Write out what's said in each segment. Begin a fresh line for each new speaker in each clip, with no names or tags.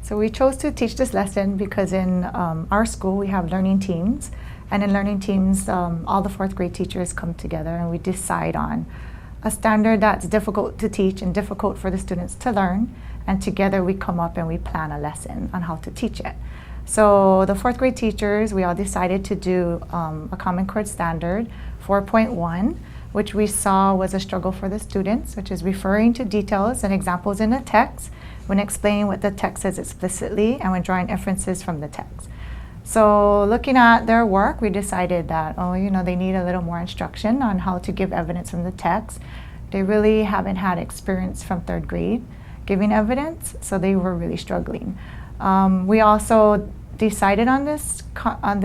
So we chose to teach this lesson because in our school we have learning teams, and in learning teams all the fourth grade teachers come together and we decide on a standard that's difficult to teach and difficult for the students to learn, and together we come up and we plan a lesson on how to teach it. So the fourth grade teachers, we all decided to do a Common Core standard 4.1, which we saw was a struggle for the students, which is referring to details and examples in the text when explaining what the text says explicitly and when drawing inferences from the text. So looking at their work, we decided that, they need a little more instruction on how to give evidence from the text. They really haven't had experience from third grade giving evidence, so they were really struggling. We also decided on this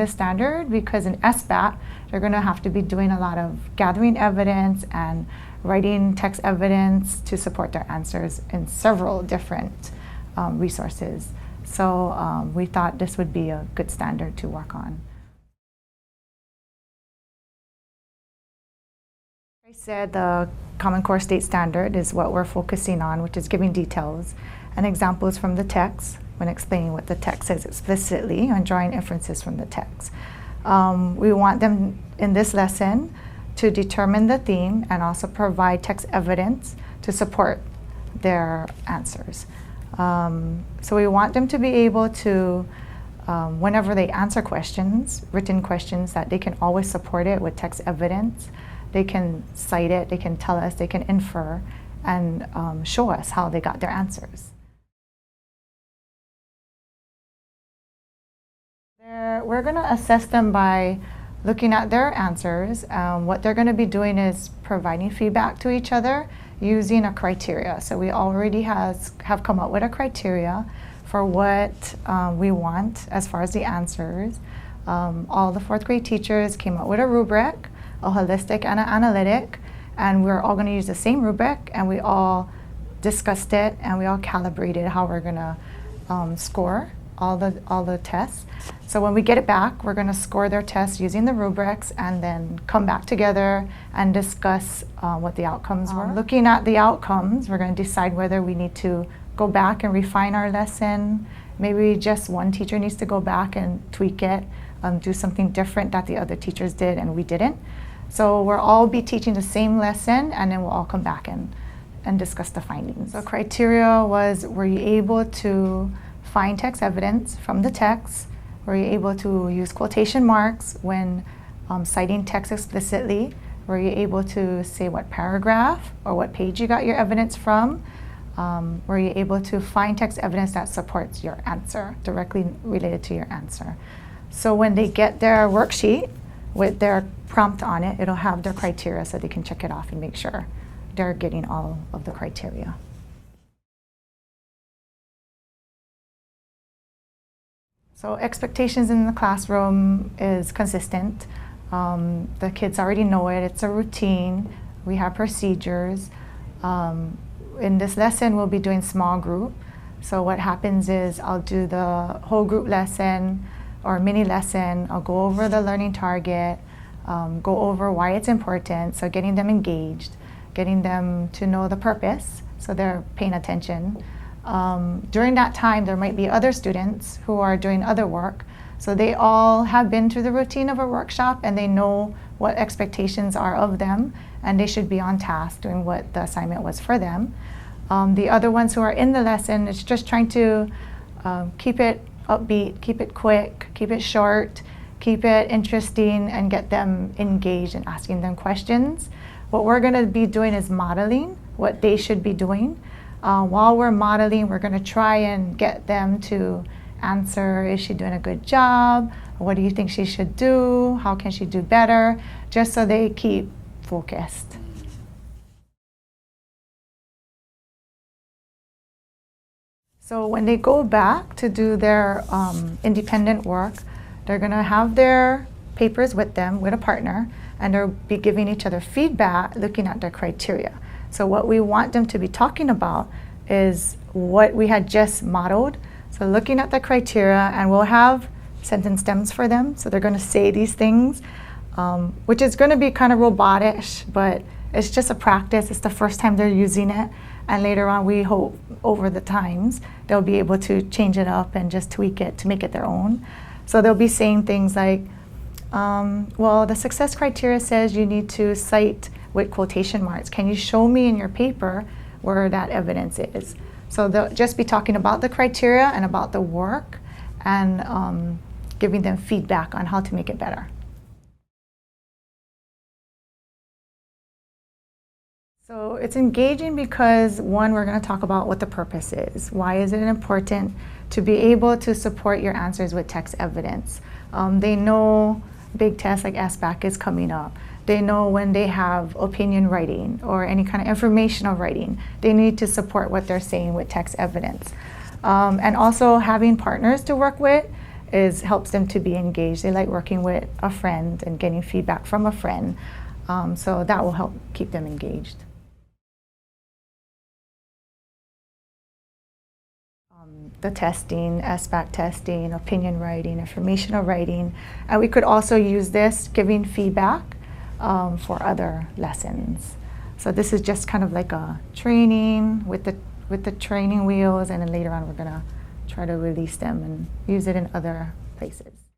standard because in SBAT, they're going to have to be doing a lot of gathering evidence and writing text evidence to support their answers in several different resources. So we thought this would be a good standard to work on. I said the Common Core State Standard is what we're focusing on, which is giving details and examples from the text when explaining what the text says explicitly and drawing inferences from the text. We want them in this lesson to determine the theme and also provide text evidence to support their answers. So we want them to be able to, whenever they answer questions, written questions, that they can always support it with text evidence. They can cite it, they can tell us, they can infer, and show us how they got their answers. We're going to assess them by looking at their answers. What they're going to be doing is providing feedback to each other using a criteria. So we already have come up with a criteria for what we want as far as the answers. All the fourth grade teachers came up with a rubric, a holistic and an analytic, and we're all going to use the same rubric, and we all discussed it and we all calibrated how we're going to score all the tests. So when we get it back, we're going to score their tests using the rubrics and then come back together and discuss what the outcomes were. Looking at the outcomes, we're going to decide whether we need to go back and refine our lesson. Maybe just one teacher needs to go back and tweak it, do something different that the other teachers did and we didn't. So we'll all be teaching the same lesson, and then we'll all come back and discuss the findings. The criteria was, were you able to find text evidence from the text? Were you able to use quotation marks when citing text explicitly? Were you able to say what paragraph or what page you got your evidence from? Were you able to find text evidence that supports your answer, directly related to your answer? So when they get their worksheet with their prompt on it, it'll have their criteria so they can check it off and make sure they're getting all of the criteria. So expectations in the classroom is consistent. The kids already know it. It's a routine. We have procedures. In this lesson, we'll be doing small group. So what happens is I'll do the whole group lesson or mini lesson. I'll go over the learning target, go over why it's important, so getting them engaged, getting them to know the purpose, so they're paying attention. During that time, there might be other students who are doing other work, so they all have been through the routine of a workshop and they know what expectations are of them, and they should be on task doing what the assignment was for them. The other ones who are in the lesson, it's just trying to keep it upbeat, keep it quick, keep it short, keep it interesting, and get them engaged and asking them questions. What we're going to be doing is modeling what they should be doing. While we're modeling, we're going to try and get them to answer, is she doing a good job? What do you think she should do? How can she do better? Just so they keep focused. So when they go back to do their independent work, they're going to have their papers with them, with a partner, and they'll be giving each other feedback, looking at their criteria. So what we want them to be talking about is what we had just modeled. So looking at the criteria, and we'll have sentence stems for them. So they're going to say these things, which is going to be kind of robotish, but it's just a practice. It's the first time they're using it. And later on, we hope over the times, they'll be able to change it up and just tweak it to make it their own. So they'll be saying things like, well, the success criteria says you need to cite with quotation marks. Can you show me in your paper where that evidence is? So they'll just be talking about the criteria and about the work and giving them feedback on how to make it better. So it's engaging because, one, we're going to talk about what the purpose is. Why is it important to be able to support your answers with text evidence? They know big tests like SBAC is coming up. They know when they have opinion writing or any kind of informational writing, they need to support what they're saying with text evidence. And also having partners to work with helps them to be engaged. They like working with a friend and getting feedback from a friend. So that will help keep them engaged. The testing, SBAC testing, opinion writing, informational writing. And we could also use this giving feedback for other lessons. So this is just kind of like a training with the training wheels, and then later on we're going to try to release them and use it in other places.